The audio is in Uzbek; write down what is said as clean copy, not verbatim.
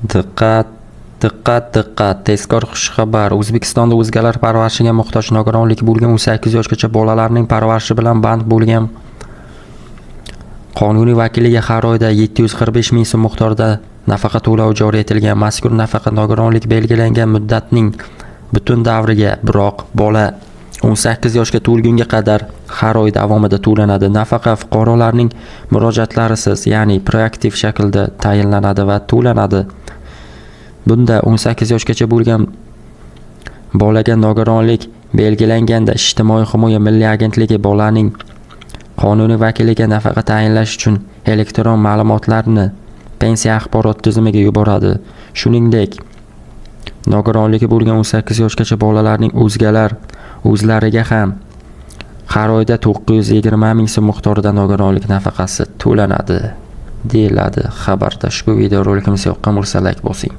Diqqat, diqqat, diqqat! Tezkor xushxabar! O'zbekistonda o'zgalar parvarishiga muhtoj nogironligi bo'lgan 18 yoshgacha bolalarning parvarishi bilan band bo'lgan qonuniy vakiliga har oyda 745 ming so'm miqdorida nafaqa to'lovi joriy etilgan. Mazkur nafaqa nogironlik belgilangan muddatning butun davriga, biroq bola 18 yoshga to'lgunga qadar har oy davomida to'lanadi. Nafaqa fuqarolarning murojaatlarisiz, ya'ni proaktiv shaklda tayinlanadi va to'lanadi. Bunda 18 yoshgacha bo'lgan bolaga nogironlik belgilanganda Ijtimoiy himoya milliy agentligi bolaning qonuniy vakiliga nafaqa tayinlash uchun elektron ma'lumotlarni pensiya axborot tizimiga yuboradi. Shuningdek, nogironligi bo'lgan 18 yoshgacha bolalarning o'zlariga ham har oyda 920 ming so'm miqdorida nogironlik nafaqasi to'lanadi, deyiladi xabarda. Ushbu videorolikimiz yoqqan bo'lsa, like bosing.